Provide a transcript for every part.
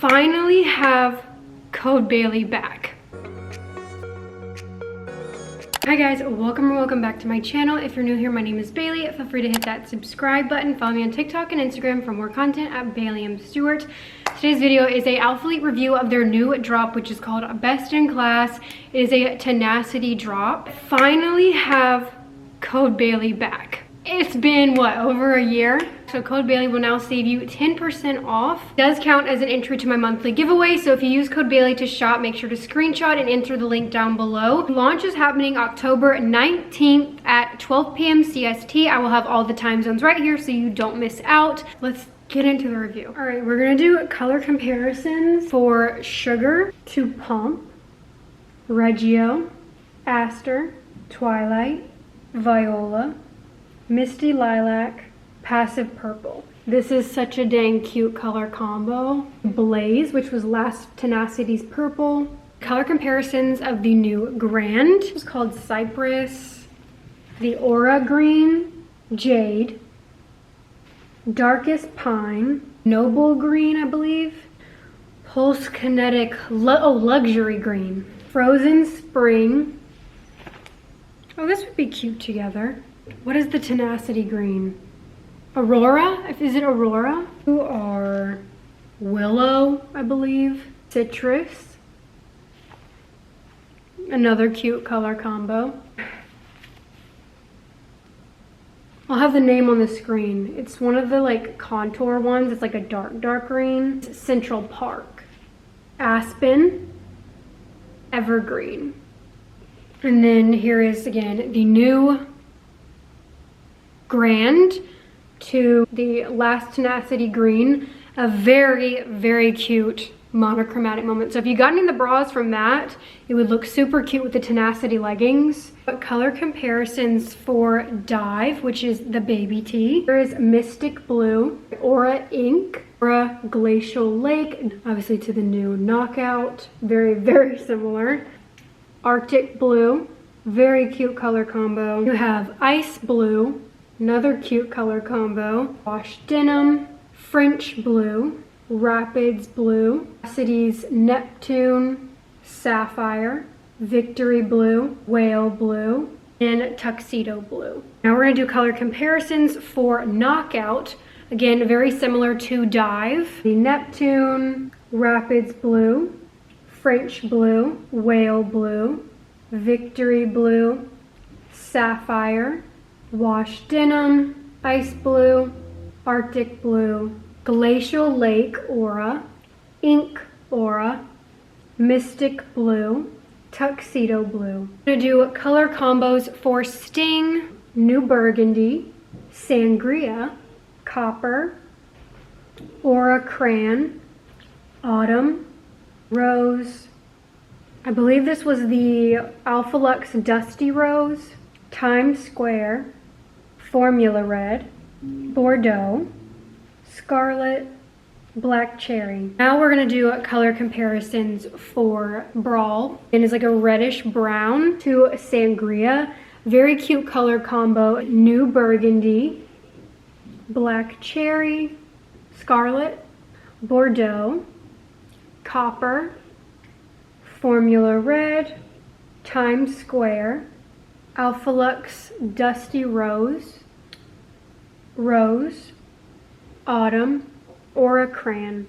Finally have code Bailey back. Hi guys, welcome back to my channel. If you're new here, my name is Bailey. Feel free to hit that subscribe button. Follow me on TikTok and Instagram for more content at Bailey_Stewart. Today's video is a Alphalete review of their new drop, which is called Best in Class. It is a Tenacity drop. Finally have code Bailey back. It's been, what, over a year? So code Bailey will now save you 10% off. It does count as an entry to my monthly giveaway, so if you use code Bailey to shop, make sure to screenshot and enter the link down below. Launch is happening October 19th at 12 p.m. CST. I will have all the time zones right here so you don't miss out. Let's get into the review. All right, we're gonna do color comparisons for Sugar to Pump, Reggio, Aster, Twilight, Viola, Misty Lilac, Passive Purple. This is such a dang cute color combo. Blaze, which was last Tenacity's purple. Color comparisons of the new Grand. It's called Cypress. The Aura Green, Jade, Darkest Pine, Noble Green, I believe. Pulse Kinetic, Luxury Green. Frozen Spring. Oh, this would be cute together. What is the Tenacity green? Aurora? Is it Aurora? Who are Willow, I believe. Citrus. Another cute color combo. I'll have the name on the screen. It's one of the like contour ones. It's like a dark green. Central Park. Aspen. Evergreen. And then here is again the new Grand to the last Tenacity green. A very cute monochromatic moment. So if you got any of the bras from that, it would look super cute with the Tenacity leggings. But color comparisons for Dive, which is the baby tee. There is Mystic Blue, Aura Ink, Aura Glacial Lake, obviously to the new Knockout. Very similar. Arctic Blue, very cute color combo. You have Ice Blue, another cute color combo. Wash Denim, French Blue, Rapids Blue, City's Neptune, Sapphire, Victory Blue, Whale Blue, and Tuxedo Blue. Now we're gonna do color comparisons for Knockout. Again, very similar to Dive. The Neptune, Rapids Blue, French Blue, Whale Blue, Victory Blue, Sapphire, Wash Denim, Ice Blue, Arctic Blue, Glacial Lake Aura, Ink Aura, Mystic Blue, Tuxedo Blue. I'm gonna do color combos for Sting, New Burgundy, Sangria, Copper, Aura Cran, Autumn, Rose. I believe this was the Alphalux Dusty Rose, Times Square, Formula Red, Bordeaux, Scarlet, Black Cherry. Now we're gonna do color comparisons for Brawl. And it's like a reddish brown to Sangria. Very cute color combo. New Burgundy, Black Cherry, Scarlet, Bordeaux, Copper, Formula Red, Times Square, Alphalux Dusty Rose, Rose, Autumn, Aura Cran.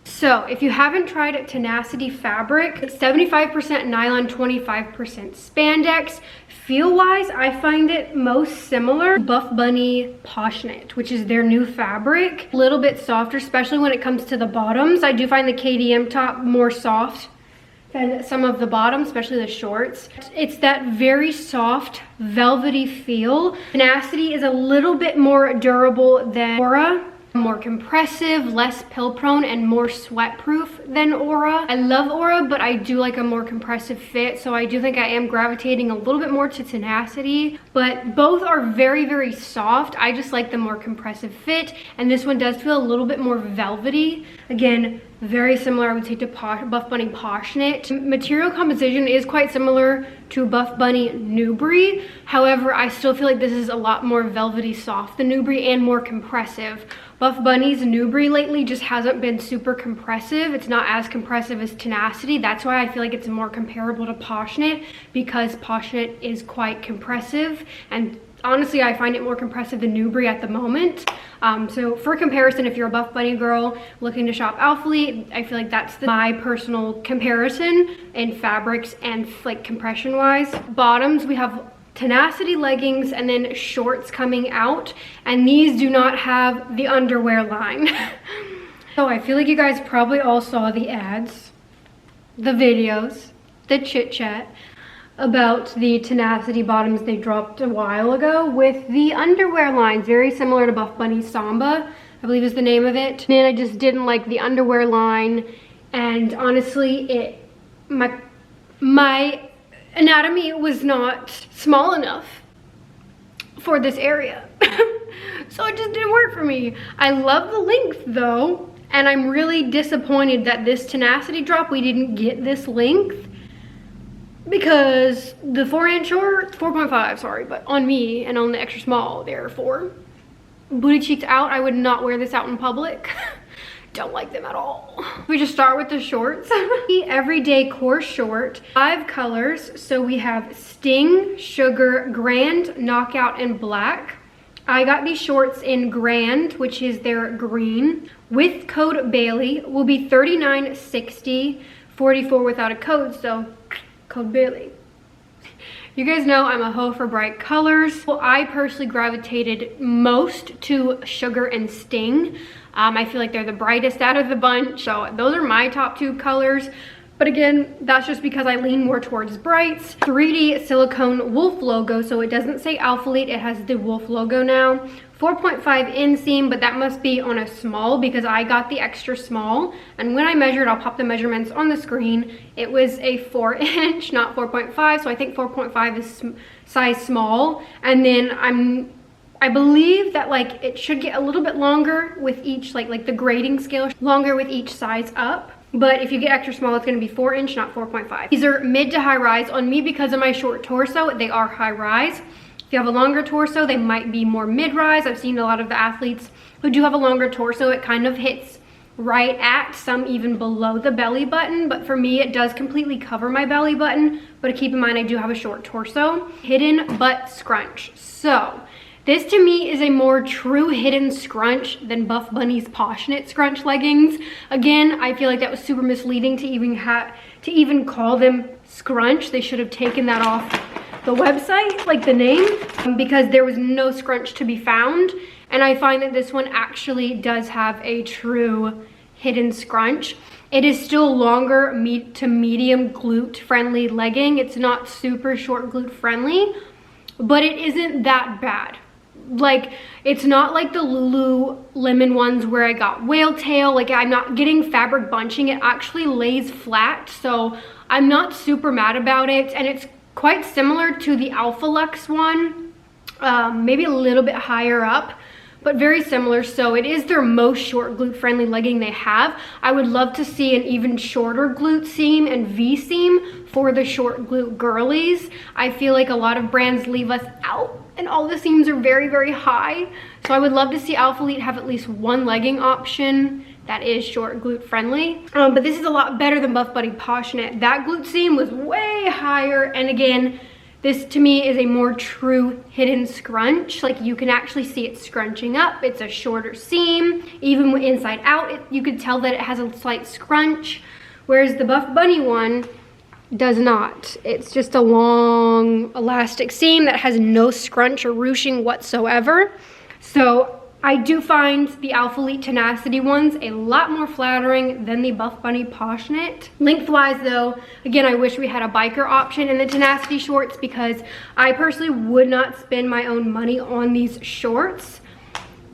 So if you haven't tried Tenacity fabric, it's 75% nylon, 25% spandex. Feel wise, I find it most similar to Buff Bunny Poshnit, which is their new fabric. A little bit softer, especially when it comes to the bottoms. I do find the KDM top more soft than some of the bottoms, especially the shorts. It's that very soft, velvety feel. Tenacity is a little bit more durable than Aura. More compressive, less pill prone, and more sweat proof than Aura. I love Aura, but I do like a more compressive fit, so I do think I am gravitating a little bit more to Tenacity, but both are very soft. I just like the more compressive fit, and this one does feel a little bit more velvety. Again, very similar, I would say, to Buff Bunny Posh Knit. Material composition is quite similar to Buff Bunny Newbury. However, I still feel like this is a lot more velvety soft than Newbury and more compressive. Buff Bunny's Newbury lately just hasn't been super compressive. It's not as compressive as Tenacity. That's why I feel like it's more comparable to Posh Knit, because Posh Knit is quite compressive, and honestly, I find it more compressive than Newbury at the moment. So for comparison, if you're a Buff Bunny girl looking to shop Alphalete, I feel like that's my personal comparison in fabrics and like compression wise. Bottoms, we have Tenacity leggings and then shorts coming out, and these do not have the underwear line. So I feel like you guys probably all saw the ads, the videos, the chit chat about the Tenacity bottoms they dropped a while ago with the underwear lines, very similar to Buff Bunny Samba, I believe is the name of it. And I just didn't like the underwear line, and honestly, my anatomy was not small enough for this area. So it just didn't work for me. I love the length though, and I'm really disappointed that this Tenacity drop, we didn't get this length, because the 4-inch shorts, 4.5, sorry, but on me and on the extra small, they're 4. Booty cheeks out, I would not wear this out in public. Don't like them at all. We just start with the shorts. The everyday core short, 5 colors. So we have Sting, Sugar, Grand, Knockout, and Black. I got these shorts in Grand, which is their green. With code Bailey will be $39.60, $44 without a code, so code Bailey. You guys know I'm a hoe for bright colors. Well, I personally gravitated most to Sugar and Sting. I feel like they're the brightest out of the bunch, so those are my top 2 colors. But again, that's just because I lean more towards brights. 3D silicone wolf logo, so it doesn't say Alphalete, it has the wolf logo now. 4.5 inseam, but that must be on a small because I got the extra small. And when I measured, I'll pop the measurements on the screen, it was a 4-inch, not 4.5. So I think 4.5 is size small. And then I believe that like it should get a little bit longer with each, like the grading scale, longer with each size up. But if you get extra small, it's going to be 4-inch, not 4.5. These are mid to high rise. On me, because of my short torso, they are high rise. If you have a longer torso, they might be more mid-rise. I've seen a lot of the athletes who do have a longer torso. It kind of hits right at, some even below the belly button. But for me, it does completely cover my belly button. But keep in mind, I do have a short torso. Hidden butt scrunch. So this to me is a more true hidden scrunch than Buff Bunny's Posh Knit scrunch leggings. Again, I feel like that was super misleading to even call them scrunch. They should have taken that off the website, like the name, because there was no scrunch to be found. And I find that this one actually does have a true hidden scrunch. It is still longer to medium glute friendly legging. It's not super short glute friendly, but it isn't that bad. Like, it's not like the Lululemon ones where I got whale tail. Like, I'm not getting fabric bunching. It actually lays flat, so I'm not super mad about it. And it's quite similar to the ALPHALETE one, maybe a little bit higher up, but very similar. So it is their most short glute friendly legging they have. I would love to see an even shorter glute seam and V seam for the short glute girlies. I feel like a lot of brands leave us out and all the seams are very, very high. So I would love to see Alphalete have at least one legging option that is short glute friendly. But this is a lot better than Buff Bunny Posh Knit. That glute seam was way higher. And again, this to me is a more true hidden scrunch. Like, you can actually see it scrunching up. It's a shorter seam. Even inside out, you could tell that it has a slight scrunch. Whereas the Buff Bunny one does not. It's just a long elastic seam that has no scrunch or ruching whatsoever. So I do find the Alphalete Tenacity ones a lot more flattering than the Buff Bunny Posh Knit. Lengthwise though, again, I wish we had a biker option in the Tenacity shorts, because I personally would not spend my own money on these shorts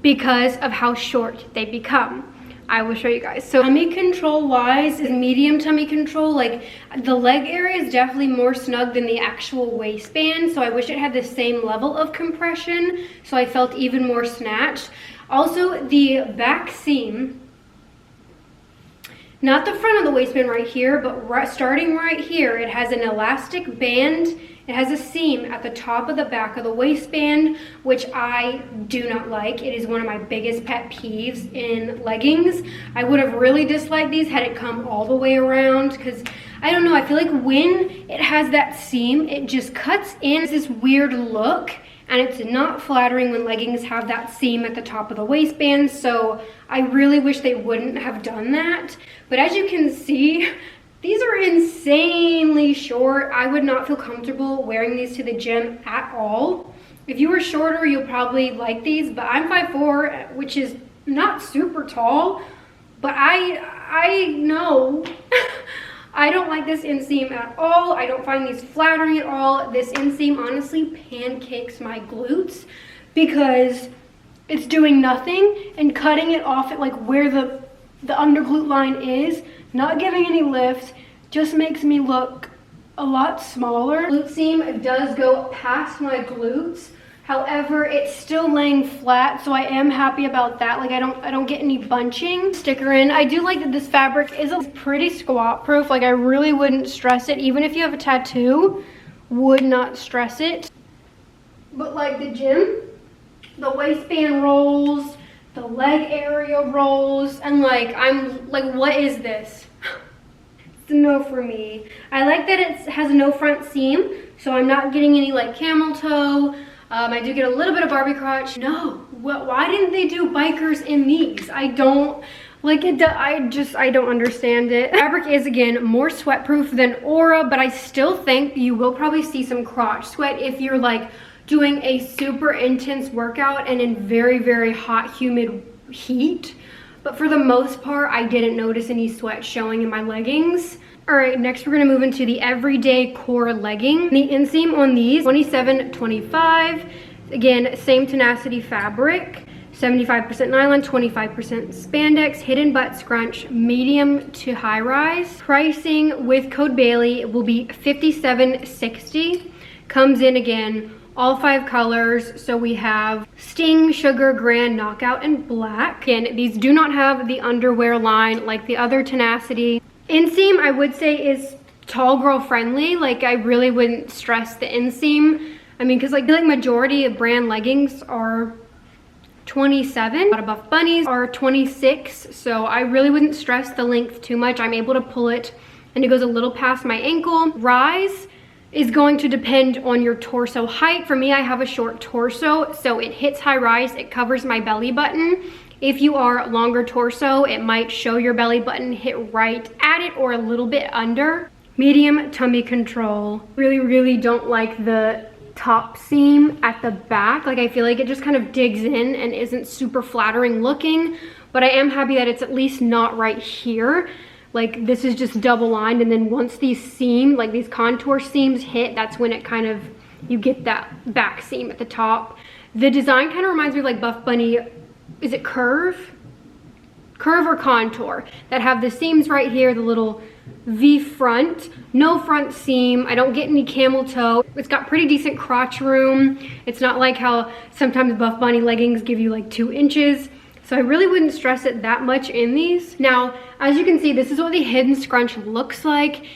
because of how short they become. I will show you guys. So tummy control wise is medium tummy control. Like, the leg area is definitely more snug than the actual waistband. So I wish it had the same level of compression, so I felt even more snatched. Also, the back seam not the front of the waistband right here, but starting right here, it has an elastic band. It has a seam at the top of the back of the waistband, which I do not like. It is one of my biggest pet peeves in leggings. I would have really disliked these had it come all the way around, because I don't know, I feel like when it has that seam, it just cuts in this weird look, and it's not flattering when leggings have that seam at the top of the waistband. So I really wish they wouldn't have done that. But as you can see, these are insanely short. I would not feel comfortable wearing these to the gym at all. If you were shorter, you'll probably like these, but I'm 5'4", which is not super tall, but I know I don't like this inseam at all. I don't find these flattering at all. This inseam honestly pancakes my glutes because it's doing nothing and cutting it off at like where the under glute line is, not giving any lift, just makes me look a lot smaller. Glute seam does go past my glutes. However, it's still laying flat, so I am happy about that. Like I don't get any bunching. Sticker in. I do like that this fabric is pretty squat proof. Like I really wouldn't stress it. Even if you have a tattoo, would not stress it. But like the gym, the waistband rolls, the leg area rolls, and like I'm like, what is this? It's a no for me. I like that it has no front seam, so I'm not getting any like camel toe. I do get a little bit of Barbie crotch. No, why didn't they do bikers in these? I don't like it. I don't understand it. Fabric is again more sweat proof than Aura, but I still think you will probably see some crotch sweat if you're like doing a super intense workout and in very, very hot, humid heat. But for the most part, I didn't notice any sweat showing in my leggings. All right, next we're gonna move into the everyday core legging. The inseam on these, 27.25. Again, same Tenacity fabric, 75% nylon, 25% spandex, hidden butt scrunch, medium to high rise. Pricing with code Bailey will be $57.60. Comes in again, all 5 colors. So we have Sting, Sugar, Grand, Knockout, and Black. Again, these do not have the underwear line like the other Tenacity. Inseam, I would say, is tall girl friendly. Like I really wouldn't stress the inseam. I mean, because like I feel like majority of brand leggings are 27. A lot of Buff Bunnies are 26. So I really wouldn't stress the length too much. I'm able to pull it and it goes a little past my ankle. Rise is going to depend on your torso height. For me, I have a short torso, so it hits high rise. It covers my belly button. If you are longer torso, it might show your belly button hit right at it or a little bit under. Medium tummy control. Really, really don't like the top seam at the back. Like I feel like it just kind of digs in and isn't super flattering looking, but I am happy that it's at least not right here. Like this is just double lined, and then once these seam, like these contour seams hit, that's when it kind of, you get that back seam at the top. The design kind of reminds me of like Buff Bunny. Is it curve or contour that have the seams right here, the little V front, no front seam. I don't get any camel toe. It's got pretty decent crotch room. It's not like how sometimes Buff Bunny leggings give you like 2 inches. So I really wouldn't stress it that much in these. Now, as you can see, this is what the hidden scrunch looks like.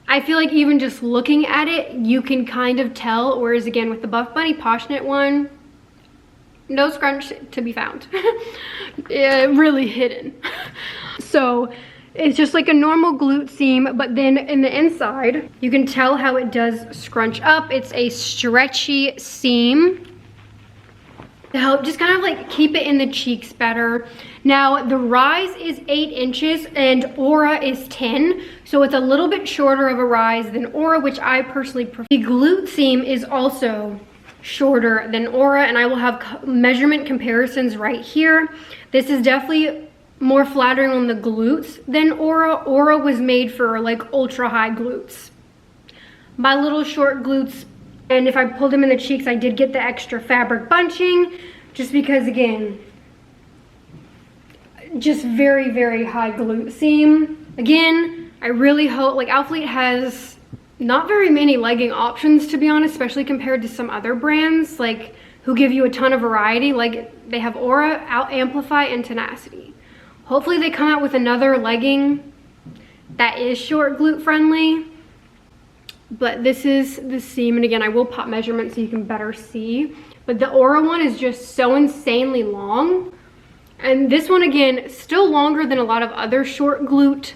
I feel like even just looking at it, you can kind of tell, whereas again with the Buff Bunny Poshnett one, no scrunch to be found. Yeah, really hidden. So it's just like a normal glute seam, but then in the inside, you can tell how it does scrunch up. It's a stretchy seam to help just kind of like keep it in the cheeks better. Now the rise is 8 inches and Aura is 10. So it's a little bit shorter of a rise than Aura, which I personally prefer. The glute seam is also shorter than Aura, and I will have measurement comparisons right here. This is definitely more flattering on the glutes than Aura. Aura was made for like ultra high glutes. My little short glutes, and if I pulled them in the cheeks, I did get the extra fabric bunching, just because again, just very, very high glute seam. Again, I really hope, like Alphalete has not very many legging options, to be honest, especially compared to some other brands like who give you a ton of variety. Like they have Aura, Amplify, and Tenacity. Hopefully they come out with another legging that is short glute friendly. But this is the seam, and again, I will pop measurements so you can better see. But the Aura one is just so insanely long. And this one, again, still longer than a lot of other short glute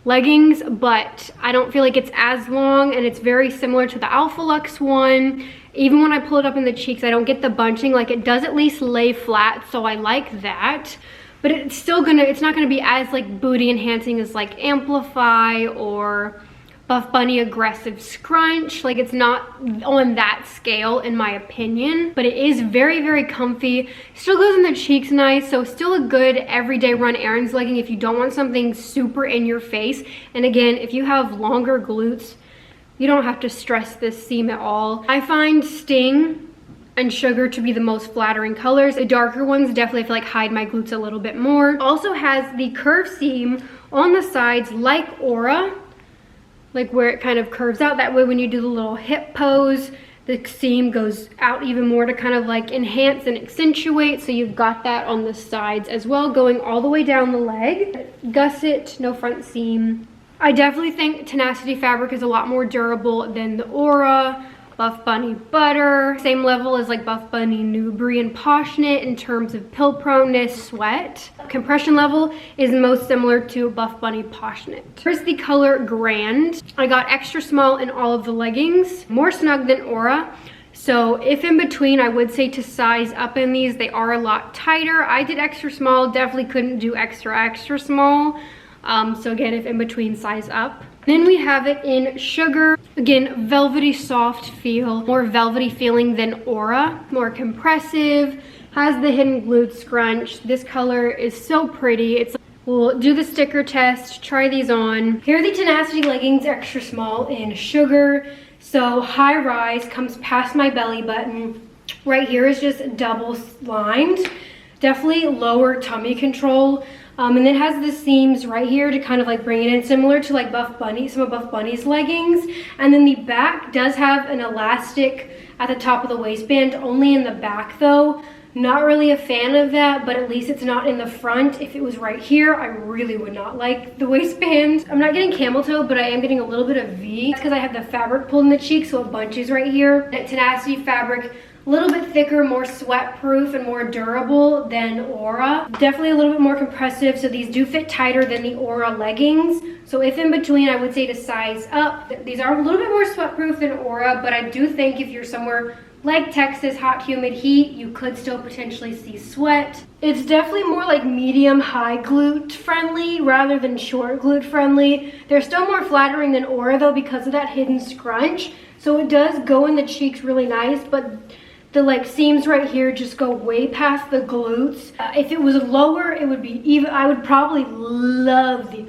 leggings, but I don't feel like it's as long, and it's very similar to the ALPHALETE one. Even when I pull it up in the cheeks, I don't get the bunching. Like, it does at least lay flat, so I like that. But it's still it's not gonna be as like booty enhancing as like Amplify or Buff Bunny Aggressive Scrunch. Like, it's not on that scale in my opinion, but it is very, very comfy. Still goes in the cheeks nice, so still a good everyday run errands legging if you don't want something super in your face. And again, if you have longer glutes, you don't have to stress this seam at all. I find Sting and Sugar to be the most flattering colors. The darker ones definitely feel like hide my glutes a little bit more. Also has the curve seam on the sides like Aura, like where it kind of curves out. That way when you do the little hip pose, the seam goes out even more to kind of like enhance and accentuate. So you've got that on the sides as well, going all the way down the leg. Gusset, no front seam. I definitely think Tenacity fabric is a lot more durable than the Aura, Buff Bunny Butter. Same level as like Buff Bunny Nubri and Poshnit in terms of pill proneness, sweat. Compression level is most similar to Buff Bunny Poshnit. Here's the color Grand. I got extra small in all of the leggings, more snug than Aura. So if in between, I would say to size up in these. They are a lot tighter. I did extra small, definitely couldn't do extra small. So again, if in between, size up. Then we have it in Sugar. Again, velvety soft feel, more velvety feeling than Aura, more compressive, has the hidden glute scrunch. This color is so pretty. We'll do the sticker test, try these on. Here are the Tenacity leggings, extra small in Sugar. So high rise, comes past my belly button. Right here is just double lined. Definitely lower tummy control. And then has the seams right here to kind of like bring it in, similar to like Buff Bunny, some of Buff Bunny's leggings. And then the back does have an elastic at the top of the waistband, only in the back though. Not really a fan of that, but at least it's not in the front. If it was right here, I really would not like the waistband. I'm not getting camel toe, but I am getting a little bit of V. That's because I have the fabric pulled in the cheek, so it bunches right here. That Tenacity fabric, a little bit thicker, more sweat proof and more durable than Aura. Definitely a little bit more compressive, so these do fit tighter than the Aura leggings. So if in between, I would say to size up. These are a little bit more sweat proof than Aura, but I do think if you're somewhere like Texas, hot, humid heat, you could still potentially see sweat. It's definitely more like medium high glute friendly rather than short glute friendly. They're still more flattering than Aura though because of that hidden scrunch. So it does go in the cheeks really nice, but the like seams right here just go way past the glutes. If it was lower, it would be even, I would probably love the,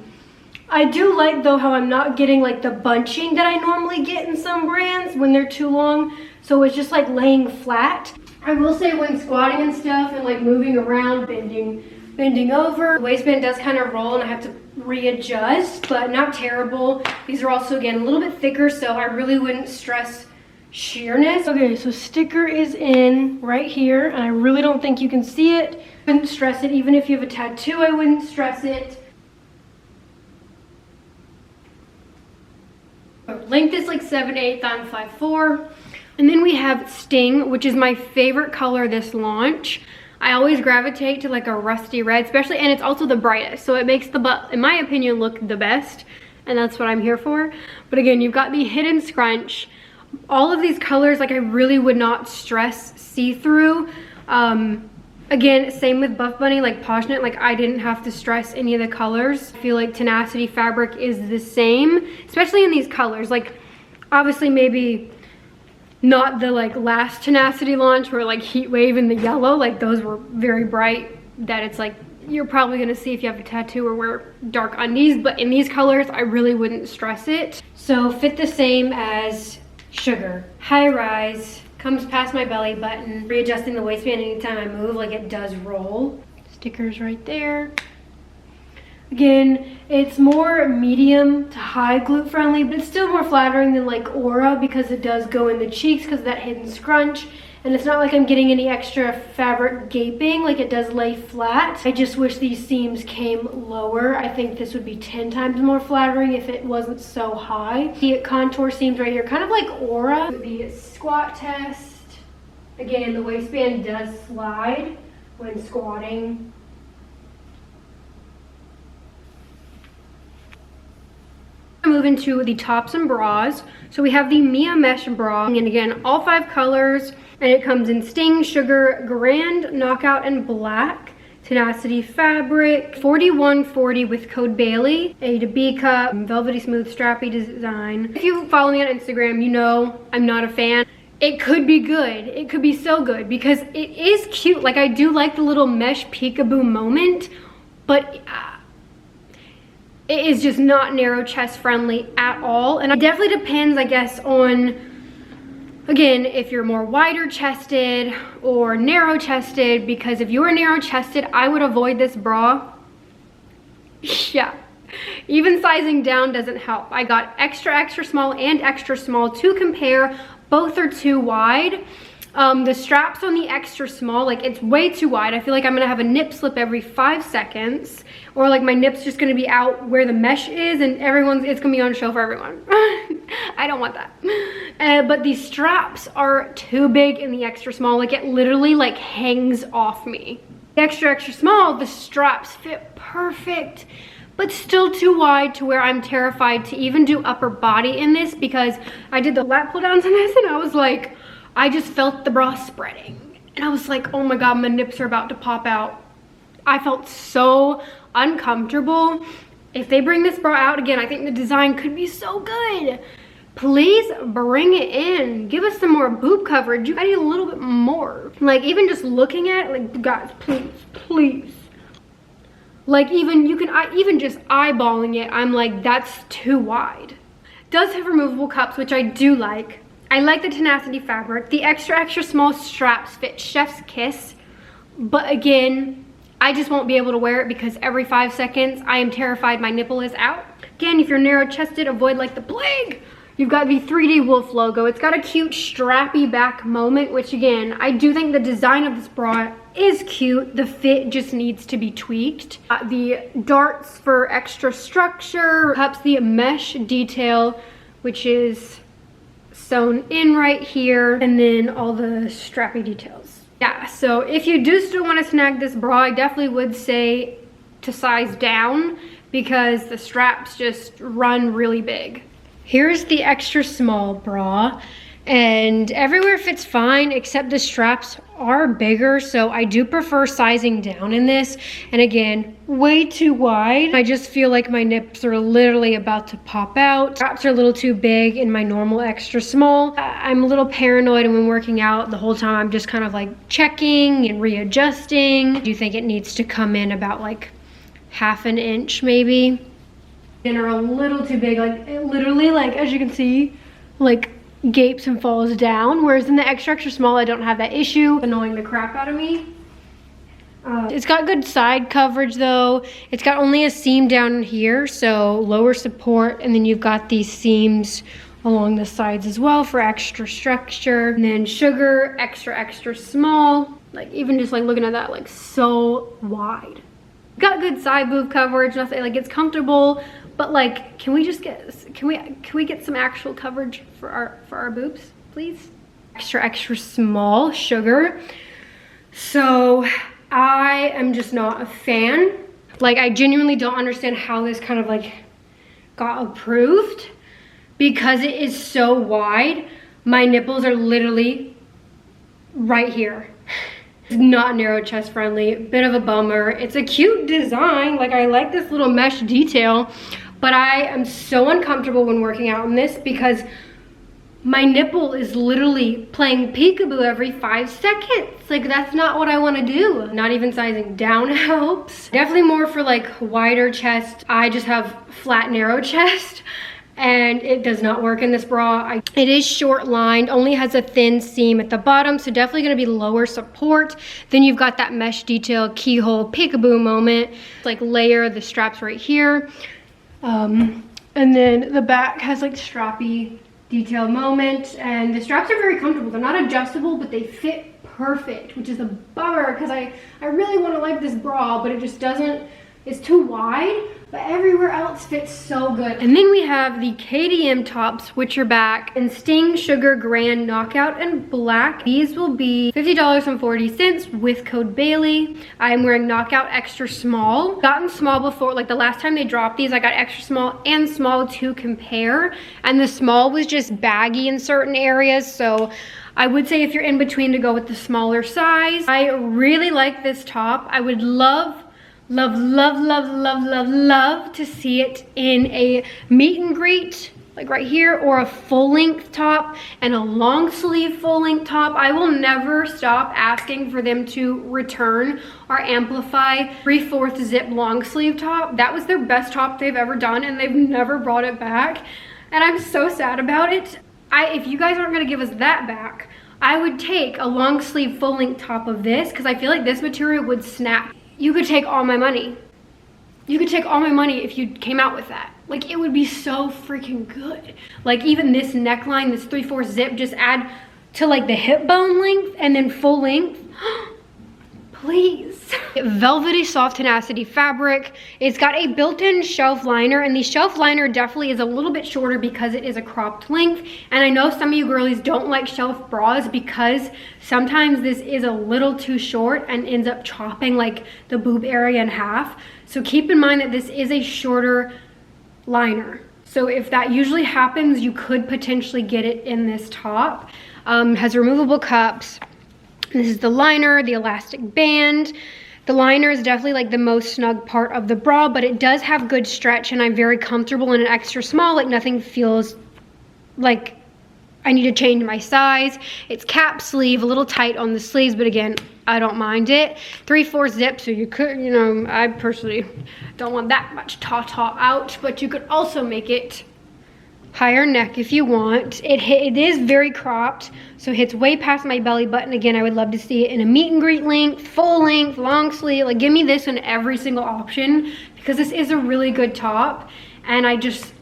I do like though how I'm not getting like the bunching that I normally get in some brands when they're too long. So it's just like laying flat. I will say when squatting and stuff and like moving around, bending over, the waistband does kind of roll and I have to readjust, but not terrible. These are also again a little bit thicker, so I really wouldn't stress sheerness. Okay, so sticker is in right here, and I really don't think you can see it. Wouldn't stress it. Even if you have a tattoo, I wouldn't stress it. Length is like 7/8 on 5'4". And then we have Sting, which is my favorite color this launch. I always gravitate to like a rusty red, especially, and it's also the brightest. So it makes the butt, in my opinion, look the best. And that's what I'm here for. But again, you've got the hidden scrunch. All of these colors, like I really would not stress see-through. Again, same with Buff Bunny, like Poshnit, like I didn't have to stress any of the colors. I feel like Tenacity fabric is the same, especially in these colors. Like obviously maybe not the like last Tenacity launch where like Heat Wave and the yellow, like those were very bright that it's like you're probably gonna see if you have a tattoo or wear dark undies, but in these colors, I really wouldn't stress it. So fit the same as Sugar. High rise, comes past my belly button. Readjusting the waistband anytime I move, like it does roll. Stickers right there. Again, it's more medium to high glute friendly, but it's still more flattering than like Aura because it does go in the cheeks because of that hidden scrunch. And it's not like I'm getting any extra fabric gaping, like it does lay flat. I just wish these seams came lower. I think this would be 10 times more flattering if it wasn't so high. The contour seams right here, kind of like Aura. The squat test, again, the waistband does slide when squatting. Move into the tops and bras. So we have the Mia mesh bra, and again, all 5 colors, and it comes in Sting, Sugar, Grand, Knockout, and Black. Tenacity fabric, 4140 with code Bailey. A to B cup, velvety smooth strappy design. If you follow me on Instagram, you know I'm not a fan. It could be good. It could be so good because it is cute. Like, I do like the little mesh peekaboo moment, but it is just not narrow chest friendly at all. And it definitely depends, I guess, on, again, if you're more wider chested or narrow chested, because if you are narrow chested, I would avoid this bra. Yeah, even sizing down doesn't help. I got extra small and extra small to compare. Both are too wide. The straps on the extra small, like, it's way too wide. I feel like I'm gonna have a nip slip every 5 seconds, or like my nip's just gonna be out where the mesh is and it's gonna be on show for everyone. I don't want that. But these straps are too big in the extra small. Like, it literally like hangs off me. The extra small, the straps fit perfect, but still too wide to where I'm terrified to even do upper body in this, because I did the lat pull downs in this and I was like, I just felt the bra spreading. And I was like, oh my God, my nips are about to pop out. I felt so uncomfortable. If they bring this bra out again, I think the design could be so good. Please bring it in. Give us some more boob coverage. I need a little bit more. Like, even just looking at it, like, guys, please. Like, even just eyeballing it, I'm like, that's too wide. Does have removable cups, which I do like. I like the Tenacity fabric. The extra small straps fit chef's kiss, but again, I just won't be able to wear it because every 5 seconds I am terrified my nipple is out. Again, if you're narrow chested, avoid like the plague. You've got the 3D wolf logo. It's got a cute strappy back moment, which again, I do think the design of this bra is cute. The fit just needs to be tweaked. The darts for extra structure, cups, the mesh detail, which is sewn in right here, and then all the strappy details. Yeah, so if you do still want to snag this bra, I definitely would say to size down because the straps just run really big. Here's the extra small bra, and everywhere fits fine except the straps are bigger, so I do prefer sizing down in this. And again, way too wide. I just feel like my nips are literally about to pop out. Straps are a little too big in my normal extra small. I'm a little paranoid, and when working out the whole time I'm just kind of like checking and readjusting. I do think it needs to come in about like ½ an inch maybe. And are a little too big, like it literally, like as you can see, like gapes and falls down, whereas in the extra small I don't have that issue. Annoying the crap out of me. It's got good side coverage though. It's got only a seam down here, so lower support, and then you've got these seams along the sides as well for extra structure. And then Sugar, extra small. Like, even just like looking at that, like so wide. Got good side boob coverage, nothing like, it's comfortable, but like, can we get some actual coverage for our boobs, please? Extra small Sugar. So I am just not a fan. Like, I genuinely don't understand how this kind of like got approved because it is so wide. My nipples are literally right here. It's not narrow chest friendly, bit of a bummer. It's a cute design, like I like this little mesh detail, but I am so uncomfortable when working out in this because my nipple is literally playing peekaboo every 5 seconds. Like, that's not what I want to do. Not even sizing down helps. Definitely more for like wider chest. I just have flat, narrow chest, and it does not work in this bra. It is short lined, only has a thin seam at the bottom, so definitely gonna be lower support. Then you've got that mesh detail, keyhole, peekaboo moment. Like, layer the straps right here. And then the back has like strappy detail moment. And the straps are very comfortable. They're not adjustable, but they fit perfect, which is a bummer because I really want to like this bra, but it just doesn't, it's too wide. But everywhere else fits so good. And then we have the KDM tops, which are back in Sting, Sugar, Grand, Knockout, and Black. These will be $50.40 with code Bailey. I'm wearing Knockout extra small. Gotten small before, like the last time they dropped these, I got extra small and small to compare. And the small was just baggy in certain areas, so I would say if you're in between to go with the smaller size. I really like this top. I would love to see it in a meet and greet, like right here, or a full length top and a long sleeve full length top. I will never stop asking for them to return or amplify 3/4 zip long sleeve top. That was their best top they've ever done, and they've never brought it back. And I'm so sad about it. If you guys aren't gonna give us that back, I would take a long sleeve full length top of this, because I feel like this material would snap. You could take all my money. You could take all my money if you came out with that. Like, it would be so freaking good. Like, even this neckline, this 3/4 zip, just add to like the hip bone length and then full length. Please. Velvety soft tenacity fabric. It's got a built-in shelf liner, and the shelf liner definitely is a little bit shorter because it is a cropped length. And I know some of you girlies don't like shelf bras because sometimes this is a little too short and ends up chopping like the boob area in half. So keep in mind that this is a shorter liner. So if that usually happens, you could potentially get it in this top. Has removable cups. This is the liner, the elastic band. The liner is definitely like the most snug part of the bra, but it does have good stretch, and I'm very comfortable in an extra small. Like, nothing feels like I need to change my size. It's cap sleeve, a little tight on the sleeves, but again, I don't mind it. 3/4 zip, so you could, you know, I personally don't want that much ta-ta out, but you could also make it higher neck if you want. It is very cropped, so it hits way past my belly button. Again, I would love to see it in a meet and greet length, full length, long sleeve. Like, give me this in every single option, because this is a really good top, and I just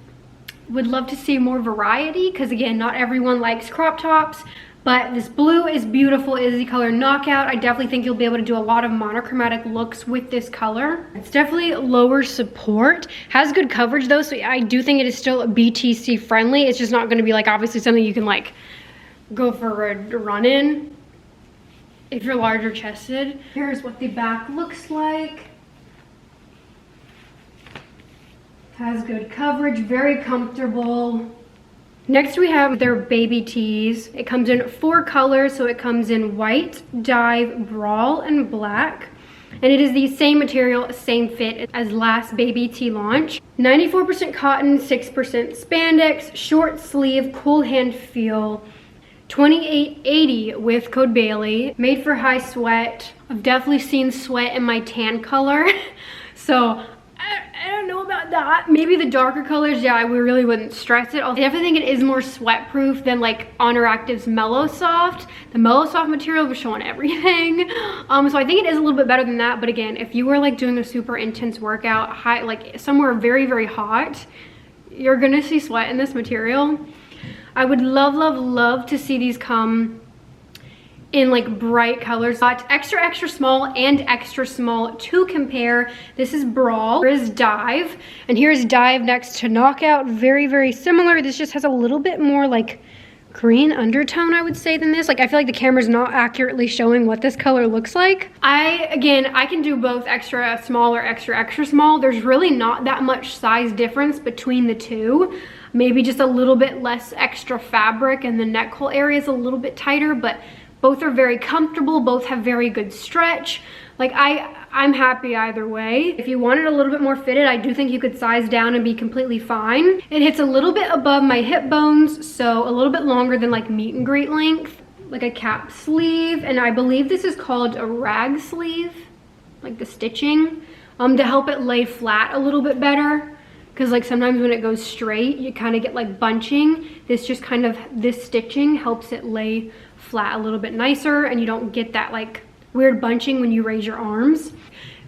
would love to see more variety, because again, not everyone likes crop tops. But this blue is beautiful. It is the color Knockout. I definitely think you'll be able to do a lot of monochromatic looks with this color. It's definitely lower support. Has good coverage though, so I do think it is still BTC friendly. It's just not gonna be like obviously something you can like go for a run in if you're larger chested. Here's what the back looks like. Has good coverage, very comfortable. Next we have their baby tees. It comes in 4 colors, so it comes in white, dive, brawl, and black. And it is the same material, same fit as last baby tee launch. 94% cotton, 6% spandex, short sleeve, cool hand feel. $28.80 with code Bailey. Made for high sweat. I've definitely seen sweat in my tan color, so I don't know about that. Maybe the darker colors, yeah, we really wouldn't stress it. I definitely think it is more sweat proof than like Honor Active's Mellow Soft. The Mellow Soft material was showing everything. So I think it is a little bit better than that. But again, if you were like doing a super intense workout, high, like somewhere very, very hot, you're gonna see sweat in this material. I would love to see these come in like bright colors. Got extra small and extra small to compare. This is Brawl. Here is Dive, and here's Dive next to Knockout. Very similar. This just has a little bit more like green undertone, I would say, than this. Like, I feel like the camera's not accurately showing what this color looks like. I can do both extra small or extra small. There's really not that much size difference between the two. Maybe just a little bit less extra fabric, and the neck hole area is a little bit tighter, but both are very comfortable, both have very good stretch. Like, I'm happy either way. If you wanted a little bit more fitted, I do think you could size down and be completely fine. It hits a little bit above my hip bones, so a little bit longer than like meet and greet length. Like a cap sleeve, and I believe this is called a rag sleeve, like the stitching, to help it lay flat a little bit better. Because like sometimes when it goes straight, you kind of get like bunching. This just kind of, this stitching helps it lay flat a little bit nicer, and you don't get that like weird bunching when you raise your arms.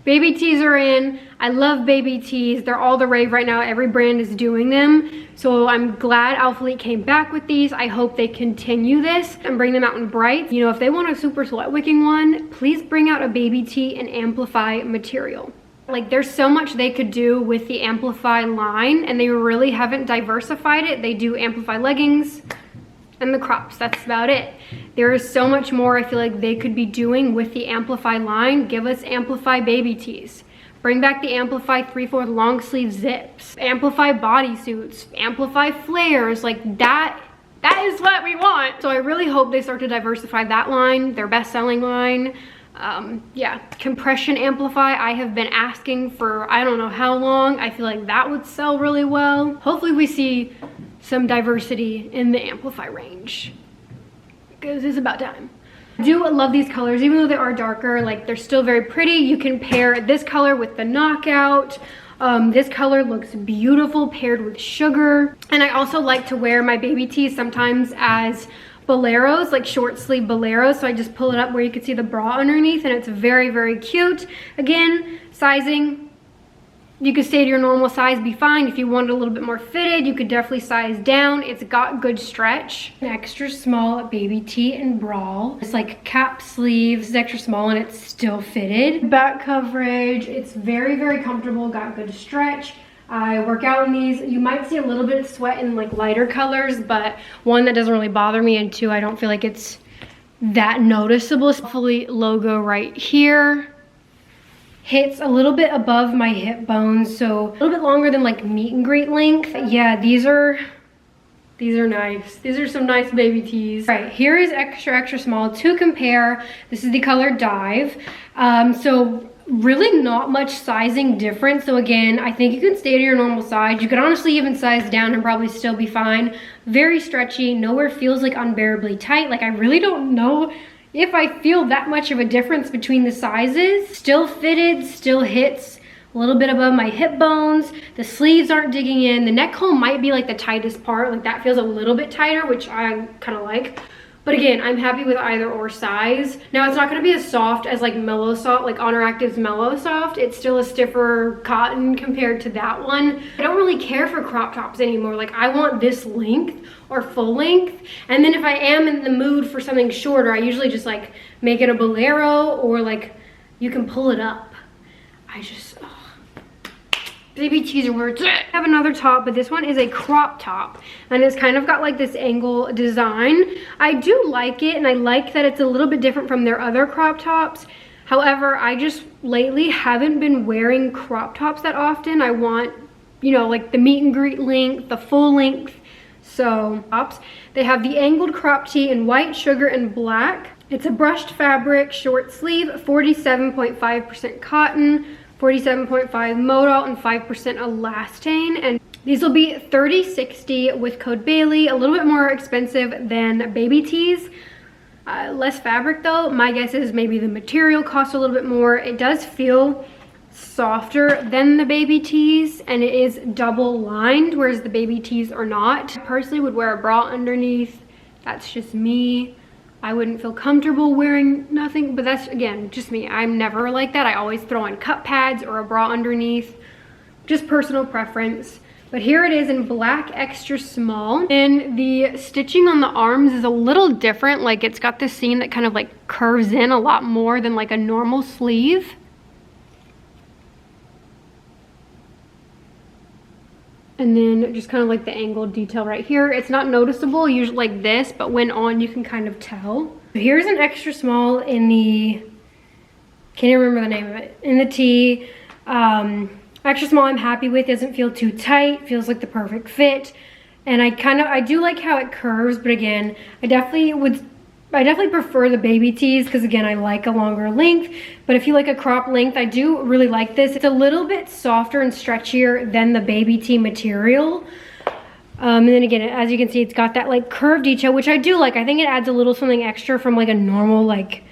Baby tees are in. I love baby tees. They're all the rave right now. Every brand is doing them. So I'm glad ALPHALETE came back with these. I hope they continue this and bring them out in bright. You know, if they want a super sweat wicking one, please bring out a baby tee and amplify material. Like, there's so much they could do with the Amplify line, and they really haven't diversified it. They do Amplify leggings and the crops. That's about it. There is so much more I feel like they could be doing with the Amplify line. Give us Amplify baby tees. Bring back the Amplify 3/4 long sleeve zips. Amplify bodysuits. Amplify flares. Like, that is what we want. So I really hope they start to diversify that line, their best-selling line. Yeah, compression amplify. I have been asking for I don't know how long. I feel like that would sell really well. Hopefully we see some diversity in the amplify range, because it's about time. I do love these colors, even though they are darker. Like, they're still very pretty. You can pair this color with the knockout. This color looks beautiful paired with sugar. And I also like to wear my baby tees sometimes as boleros, like short sleeve boleros. So I just pull it up where you can see the bra underneath, and it's very, very cute. Again, sizing, you could stay to your normal size, be fine. If you want it a little bit more fitted, you could definitely size down. It's got good stretch. An extra small baby tee and bra. It's like cap sleeves, it's extra small and it's still fitted. Back coverage, it's very, very comfortable, got good stretch. I work out in these. You might see a little bit of sweat in like lighter colors, but one, that doesn't really bother me, and two, I don't feel like it's that noticeable. Fully logo right here. Hits a little bit above my hip bones, so a little bit longer than like meet and greet length. Yeah, these are nice. These are some nice baby tees. All right, here is extra, extra small to compare. This is the color Dive. So really not much sizing difference. So again, I think you can stay to your normal size. You could honestly even size down and probably still be fine. Very stretchy, nowhere feels like unbearably tight. Like, I really don't know if I feel that much of a difference between the sizes. Still fitted, still hits a little bit above my hip bones. The sleeves aren't digging in. The neck hole might be like the tightest part. Like, that feels a little bit tighter, which I kind of like. But again, I'm happy with either or size. Now, it's not gonna be as soft as like Mellow Soft, like Honor Active's Mellow Soft. It's still a stiffer cotton compared to that one. I don't really care for crop tops anymore. Like, I want this length or full length. And then if I am in the mood for something shorter, I usually just like make it a bolero, or like you can pull it up. Baby tees are where it's at. I have another top, but this one is a crop top, and it's kind of got like this angle design. I do like it, and I like that it's a little bit different from their other crop tops. However, I just lately haven't been wearing crop tops that often. I want, you know, like the meet and greet length, the full length. So tops, they have the angled crop tee in white, sugar, and black. It's a brushed fabric, short sleeve, 47.5% cotton, 47.5 modal, and 5% elastane. And these will be $30.60 with code Bailey. A little bit more expensive than baby tees. Less fabric though. My guess is maybe the material costs a little bit more. It does feel softer than the baby tees, and it is double lined, whereas the baby tees are not. I personally would wear a bra underneath. That's just me. I wouldn't feel comfortable wearing nothing, but that's, again, just me. I'm never like that. I always throw on cup pads or a bra underneath. Just personal preference. But here it is in black extra small. And the stitching on the arms is a little different. Like, it's got this seam that kind of like curves in a lot more than like a normal sleeve. And then just kind of like the angled detail right here. It's not noticeable usually like this, but when on you can kind of tell. Here's an extra small in the, can't even remember the name of it, in the tee. Extra small I'm happy with, doesn't feel too tight, feels like the perfect fit. And I do like how it curves, but again, I definitely prefer the baby tees, because again, I like a longer length. But if you like a crop length, I do really like this. It's a little bit softer and stretchier than the baby tee material. And then again, as you can see, it's got that like curved detail, which I do like. I think it adds a little something extra from like a normal like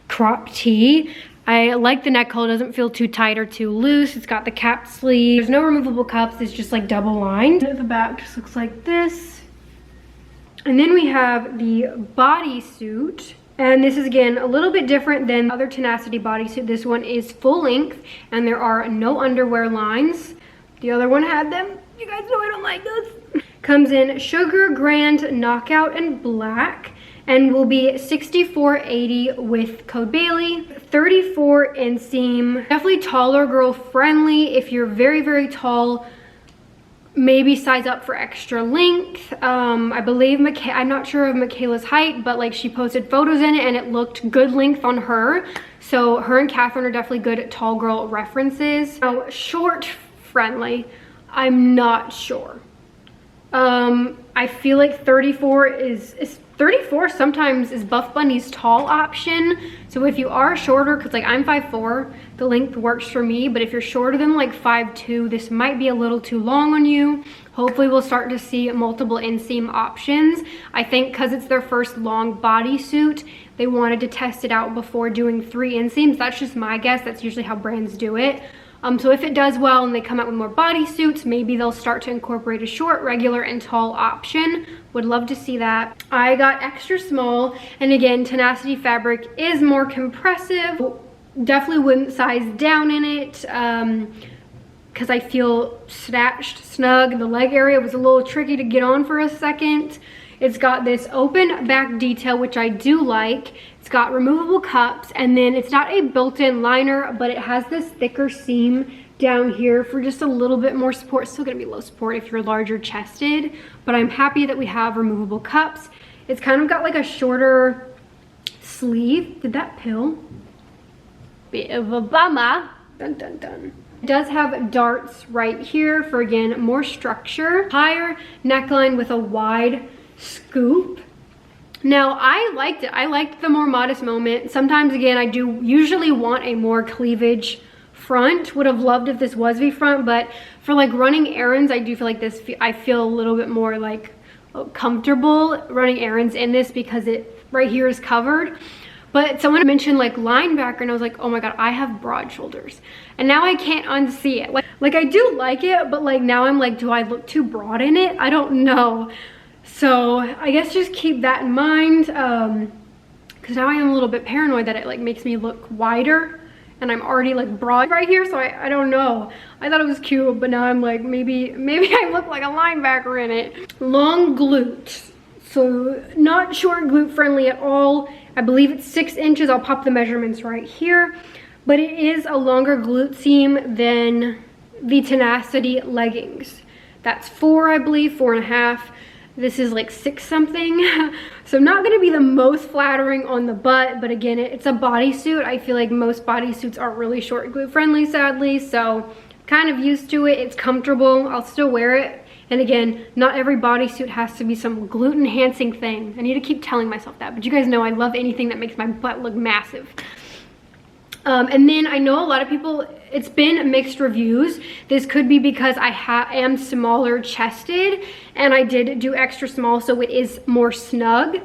crop tee. I like the neck hole, it doesn't feel too tight or too loose. It's got the cap sleeve. There's no removable cups, it's just like double lined. The back just looks like this. And then we have the bodysuit, And this is, again, a little bit different than the other Tenacity bodysuit. This one is full length and there are no underwear lines. The other one had them. You guys know I don't like those. Comes in Sugar, Grand, Knockout, and Black, and will be $64.80 with code Bailey. 34 inseam. Definitely taller girl friendly. If you're very, very tall, maybe size up for extra length. I believe I'm not sure of Michaela's height, but like she posted photos in it and it looked good length on her. So her and Catherine are definitely good at tall girl references. Now, short friendly, I'm not sure. I feel like 34 is 34 sometimes is Buff Bunny's tall option. So if you are shorter, because like I'm 5'4", the length works for me, but if you're shorter than like 5'2", this might be a little too long on you. Hopefully we'll start to see multiple inseam options. I think because it's their first long bodysuit, they wanted to test it out before doing 3 inseams. That's just my guess. That's usually how brands do it. So if it does well and they come out with more bodysuits, maybe they'll start to incorporate a short, regular, and tall option. Would love to see that. I got extra small, and again, Tenacity fabric is more compressive. Definitely wouldn't size down in it because I feel snatched, snug. The leg area was a little tricky to get on for a second. It's got this open back detail, which I do like. It's got removable cups, and then it's not a built-in liner, but it has this thicker seam down here for just a little bit more support. It's still gonna be low support if you're larger chested, but I'm happy that we have removable cups. It's kind of got like a shorter sleeve. Did that pill? Bit of a bummer. Dun dun dun. It does have darts right here for, again, more structure. Higher neckline with a wide scoop. Now, I liked it. I liked the more modest moment. Sometimes, again, I do usually want a more cleavage front. Would have loved if this was V-front, but for like running errands, I do feel like this, I feel a little bit more like comfortable running errands in this because it right here is covered. But someone mentioned like linebacker, and I was like, oh my god, I have broad shoulders. And now I can't unsee it. Like I do like it, but like now I'm like, do I look too broad in it? I don't know. So I guess just keep that in mind, because now I am a little bit paranoid that it like makes me look wider, and I'm already like broad right here, so I don't know. I thought it was cute, but now I'm like, maybe I look like a linebacker in it. Long glutes, so not short glute friendly at all. I believe it's 6 inches. I'll pop the measurements right here, but it is a longer glute seam than the Tenacity leggings. That's 4, I believe, 4.5. This is like 6 something. So not gonna be the most flattering on the butt, but again, it's a bodysuit. I feel like most bodysuits aren't really short glute friendly, sadly. So kind of used to it. It's comfortable. I'll still wear it. And again, not every bodysuit has to be some glute enhancing thing. I need to keep telling myself that, but you guys know I love anything that makes my butt look massive. And then I know a lot of people, it's been mixed reviews. This could be because I am smaller chested and I did do extra small, so it is more snug.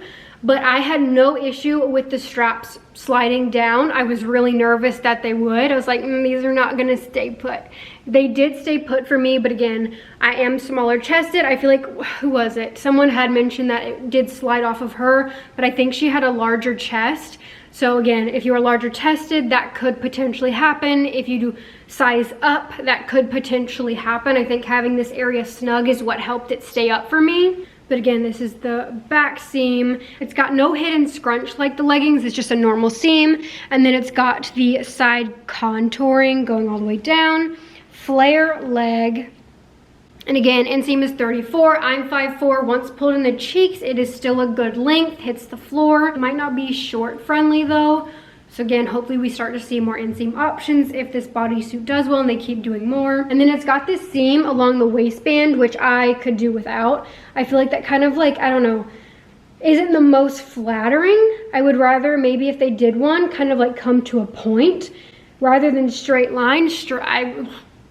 But I had no issue with the straps sliding down. I was really nervous that they would. I was like, these are not gonna stay put. They did stay put for me, but again, I am smaller chested. I feel like, who was it? Someone had mentioned that it did slide off of her, but I think she had a larger chest. So again, if you are larger chested, that could potentially happen. If you do size up, that could potentially happen. I think having this area snug is what helped it stay up for me. But again, this is the back seam. It's got no hidden scrunch like the leggings. It's just a normal seam. And then it's got the side contouring going all the way down. Flare leg. And again, inseam is 34. I'm 5'4". Once pulled in the cheeks, it is still a good length. Hits the floor. It might not be short friendly though. So again, hopefully we start to see more inseam options if this bodysuit does well and they keep doing more. And then it's got this seam along the waistband, which I could do without. I feel like that kind of like, I don't know, isn't the most flattering. I would rather maybe if they did one, kind of like come to a point rather than straight line.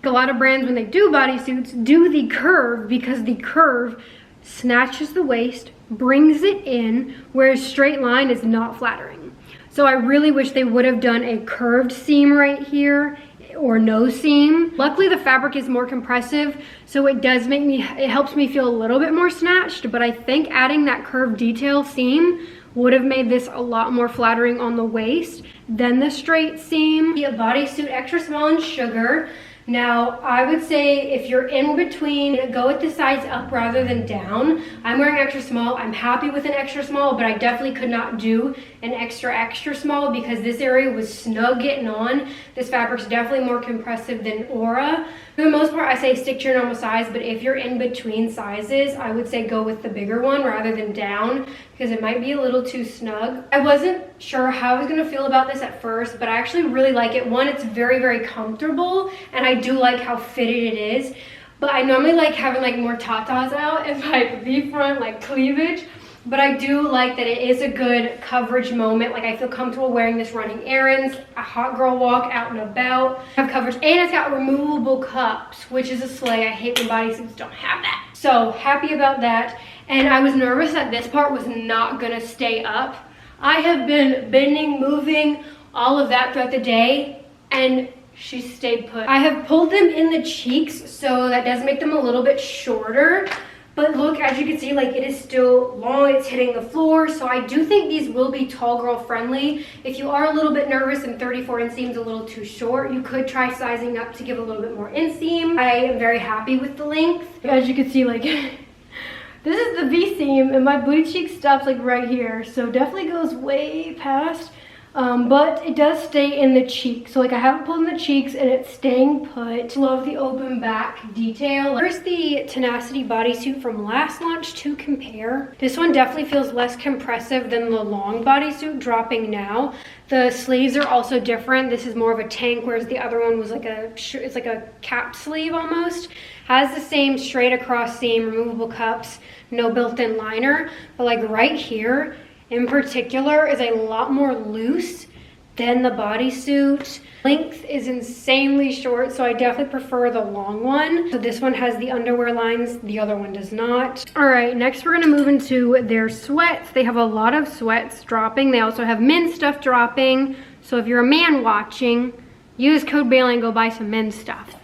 A lot of brands, when they do bodysuits, do the curve because the curve snatches the waist, brings it in, whereas straight line is not flattering. So I really wish they would have done a curved seam right here or no seam. Luckily the fabric is more compressive, so it does make me, it helps me feel a little bit more snatched, but I think adding that curved detail seam would have made this a lot more flattering on the waist than the straight seam. The bodysuit extra small in sugar. Now, I would say if you're in between, go with the size up rather than down. I'm wearing extra small. I'm happy with an extra small, but I definitely could not do an extra small because this area was snug getting on. This fabric's definitely more compressive than Aura. For the most part, I say stick to your normal size, but if you're in between sizes, I would say go with the bigger one rather than down because it might be a little too snug. I wasn't sure how I was gonna feel about this at first, but I actually really like it. One, it's very, very comfortable, and I do like how fitted it is. But I normally like having like more tatas out and like V-front, like cleavage. But I do like that it is a good coverage moment. Like I feel comfortable wearing this running errands, a hot girl walk out and about. I have coverage, and it's got removable cups, which is a slay. I hate when bodysuits don't have that. So happy about that. And I was nervous that this part was not gonna stay up. I have been bending, moving, all of that throughout the day, and she stayed put. I have pulled them in the cheeks, so that does make them a little bit shorter. But look, as you can see, like it is still long, it's hitting the floor. So I do think these will be tall girl friendly. If you are a little bit nervous and 34 inseam's a little too short, you could try sizing up to give a little bit more inseam. I am very happy with the length. As you can see, like this is the V seam and my booty cheek stops like right here. So definitely goes way past. But it does stay in the cheek. So like I have it pulled in the cheeks and it's staying put. Love the open back detail. Here's the Tenacity bodysuit from last launch to compare. This one definitely feels less compressive than the long bodysuit dropping now. The sleeves are also different. This is more of a tank, whereas the other one was like it's like a cap sleeve almost. Has the same straight across seam, removable cups, no built-in liner. But like right here, in particular, is a lot more loose than the bodysuit. Length is insanely short, so I definitely prefer the long one. So this one has the underwear lines, the other one does not. All right, next we're gonna move into their sweats. They have a lot of sweats dropping. They also have men's stuff dropping. So if you're a man watching, use code Bailey and go buy some men's stuff.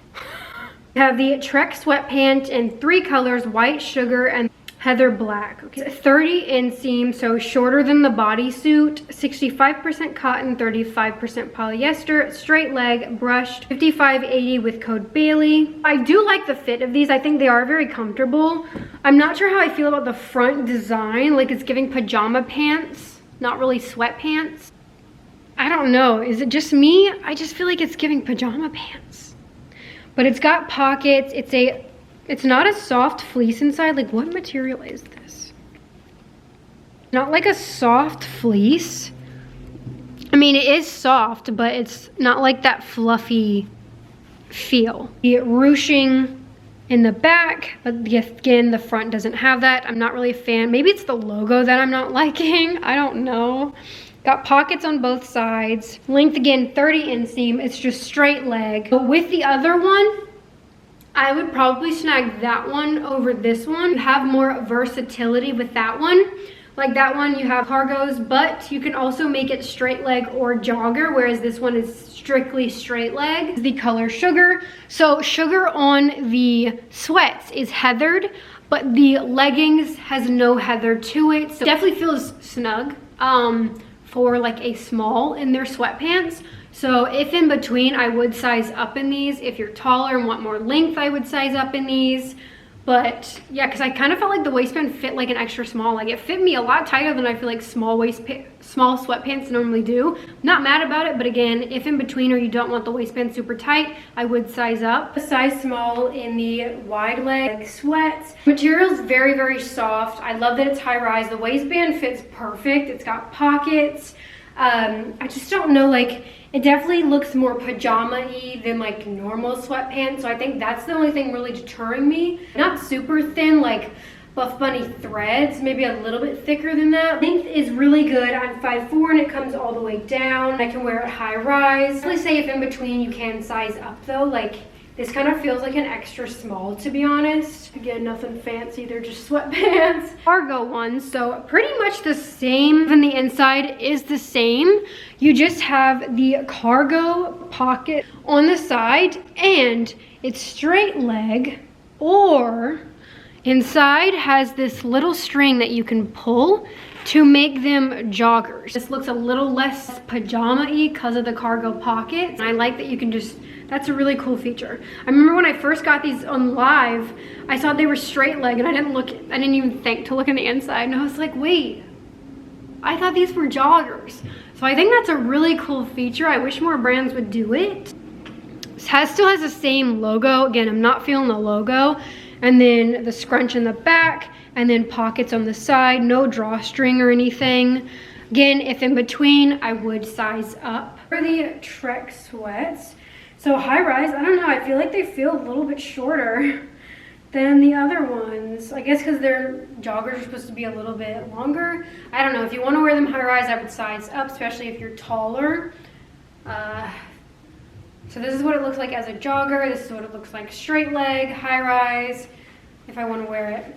We have the Trek sweatpant in 3 colors, white, sugar, and heather black. Okay, 30 inseam, so shorter than the bodysuit, 65% cotton, 35% polyester, straight leg, brushed, 55.80 with code Bailey. I do like the fit of these. I think they are very comfortable. I'm not sure how I feel about the front design. Like it's giving pajama pants, not really sweatpants. I don't know, is it just me? I just feel like it's giving pajama pants. But it's got pockets, it's not a soft fleece inside. Like what material is this? Not like a soft fleece. I mean, it is soft, but it's not like that fluffy feel. The ruching in the back, but again, the front doesn't have that. I'm not really a fan. Maybe it's the logo that I'm not liking. I don't know. Got pockets on both sides. Length again, 30 inseam. It's just straight leg. But with the other one, I would probably snag that one over this one. You have more versatility with that one. Like that one, you have cargos, but you can also make it straight leg or jogger, whereas this one is strictly straight leg. The color sugar. So sugar on the sweats is heathered, but the leggings has no heather to it. So it definitely feels snug for like a small in their sweatpants. So if in between, I would size up in these. If you're taller and want more length, I would size up in these. But yeah, because I kind of felt like the waistband fit like an extra small. Like it fit me a lot tighter than I feel like small sweatpants normally do. Not mad about it, but again, if in between or you don't want the waistband super tight, I would size up. A size small in the wide leg sweats. Material's very, very soft. I love that it's high rise. The waistband fits perfect. It's got pockets. I just don't know, like it definitely looks more pajama-y than like normal sweatpants. So I think that's the only thing really deterring me. Not super thin like Buff Bunny threads, maybe a little bit thicker than that. Length is really good. I'm 5'4" and it comes all the way down. I can wear it high rise. I would say if in between you can size up though, like this kind of feels like an extra small, to be honest. Again, nothing fancy, they're just sweatpants. Cargo ones, so pretty much the same. Even the inside is the same. You just have the cargo pocket on the side and it's straight leg, or Inside has this little string that you can pull to make them joggers. This looks a little less pajama-y because of the cargo pockets. And I like that you can just, that's a really cool feature. I remember when I first got these on live, I saw they were straight leg and I didn't even think to look in the inside. And I was like, wait, I thought these were joggers. So I think that's a really cool feature. I wish more brands would do it. This still has the same logo. Again, I'm not feeling the logo. And then the scrunch in the back, and then pockets on the side, no drawstring or anything. Again, if in between, I would size up. For the Trek sweats, so high rise, I don't know, I feel like they feel a little bit shorter than the other ones. I guess because their joggers are supposed to be a little bit longer. I don't know, if you want to wear them high rise, I would size up, especially if you're taller. So this is what it looks like as a jogger. This is what it looks like straight leg, high rise. If I want to wear it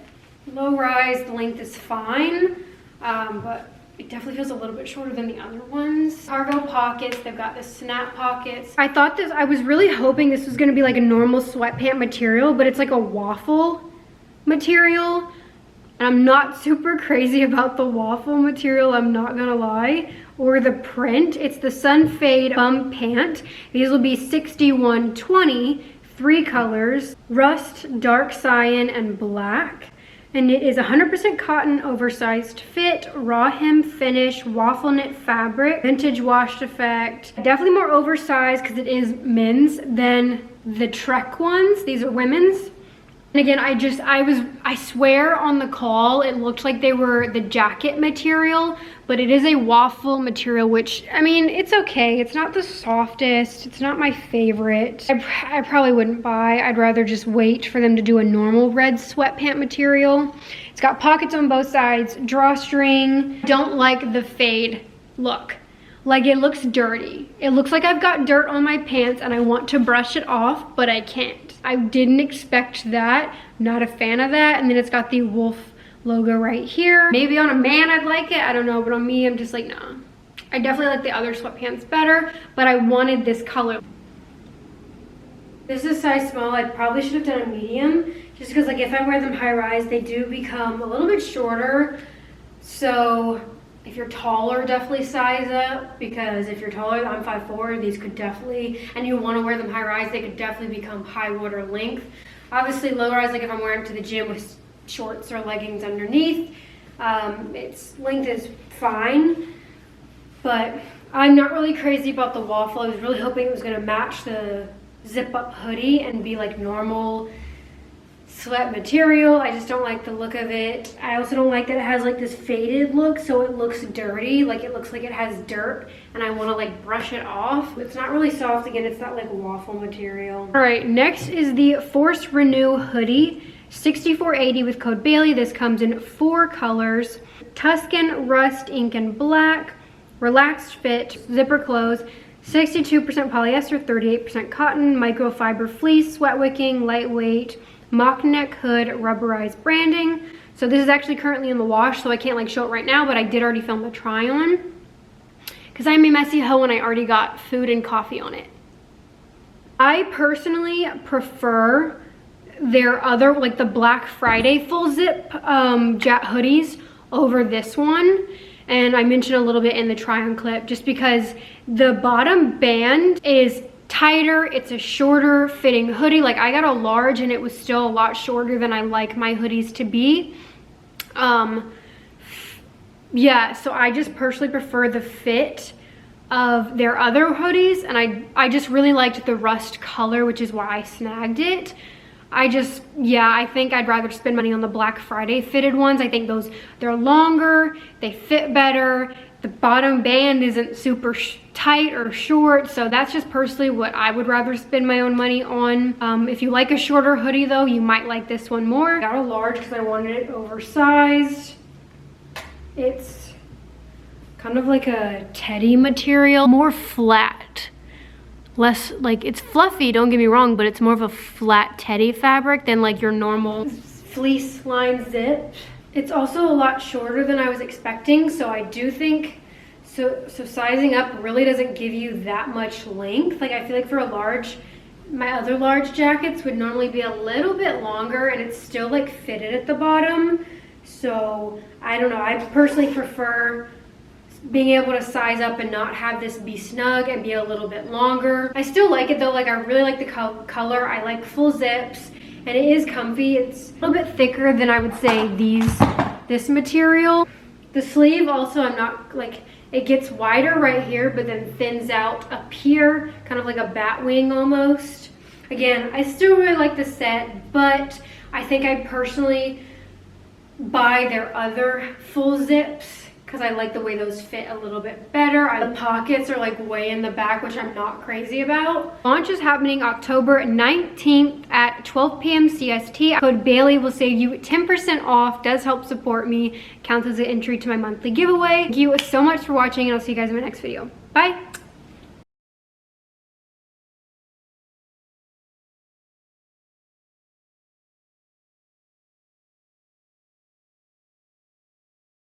low rise, the length is fine, but it definitely feels a little bit shorter than the other ones. Cargo pockets, they've got the snap pockets. I was really hoping this was going to be like a normal sweatpant material, but it's like a waffle material. And I'm not super crazy about the waffle material, I'm not gonna lie, or the print. It's the Sun Fade Bum Pant. These will be $61.20, 3 colors, rust, dark cyan, and black. And it is 100% cotton, oversized fit, raw hem finish, waffle knit fabric, vintage washed effect. Definitely more oversized because it is men's than the Trek ones. These are women's. And again, I swear on the call, it looked like they were the jacket material, but it is a waffle material, which, I mean, it's okay. It's not the softest. It's not my favorite. I probably wouldn't buy. I'd rather just wait for them to do a normal red sweatpant material. It's got pockets on both sides, drawstring. Don't like the fade look. Like, it looks dirty. It looks like I've got dirt on my pants and I want to brush it off, but I can't. I didn't expect that. Not a fan of that. And then it's got the wolf logo right here. Maybe on a man I'd like it, I don't know, but on me I'm just like, nah. I definitely like the other sweatpants better, but I wanted this color. This is size small. I probably should have done a medium, just because like if I wear them high rise, they do become a little bit shorter. So if you're taller, definitely size up, because if you're taller, I'm 5'4", these could definitely, and you want to wear them high rise, they could definitely become high water length. Obviously low rise, like if I'm wearing them to the gym with shorts or leggings underneath, its length is fine, but I'm not really crazy about the waffle. I was really hoping it was going to match the zip up hoodie and be like normal sweat material. I just don't like the look of it. I also don't like that it has like this faded look, so it looks dirty, like it looks like it has dirt and I want to like brush it off. It's not really soft. Again, it's not like waffle material. All right, next is the Force Renew hoodie, $64.80 with code Bailey. This comes in 4 colors: Tuscan, Rust, Ink, and Black, relaxed fit, zipper close, 62% polyester, 38% cotton, microfiber fleece, sweat wicking, lightweight, mock neck hood, rubberized branding. So this is actually currently in the wash, so I can't like show it right now, but I did already film the try on because I'm a messy hoe and I already got food and coffee on it. I personally prefer their other, like the Black Friday full zip jet hoodies over this one. And I mentioned a little bit in the try on clip, just because the bottom band is tighter, it's a shorter fitting hoodie. Like I got a large and it was still a lot shorter than I like my hoodies to be. Yeah, so I just personally prefer the fit of their other hoodies, and I just really liked the rust color, which is why I snagged it. I think I'd rather spend money on the Black Friday fitted ones. I think they're longer, they fit better. The bottom band isn't super tight or short, so that's just personally what I would rather spend my own money on. If you like a shorter hoodie though, you might like this one more. I got a large because I wanted it oversized. It's kind of like a teddy material, more flat. Less, like, it's fluffy, don't get me wrong, but it's more of a flat teddy fabric than like your normal fleece line zip. It's also a lot shorter than I was expecting, so I do think, so sizing up really doesn't give you that much length. Like I feel like for a large, My other large jackets would normally be a little bit longer, and it's still like fitted at the bottom. So I don't know, I personally prefer being able to size up and not have this be snug and be a little bit longer. I still like it though, like I really like the color. I like full zips, and it is comfy. It's a little bit thicker than I would say this material. The sleeve also, I'm not like, it gets wider right here, but then thins out up here, kind of like a bat wing almost. Again, I still really like the set, but I think I personally buy their other full zips because I like the way those fit a little bit better. The pockets are like way in the back, which I'm not crazy about. Launch is happening October 19th at 12 p.m. CST. Code Bailey will save you 10% off. Does help support me. Counts as an entry to my monthly giveaway. Thank you so much for watching, and I'll see you guys in my next video. Bye.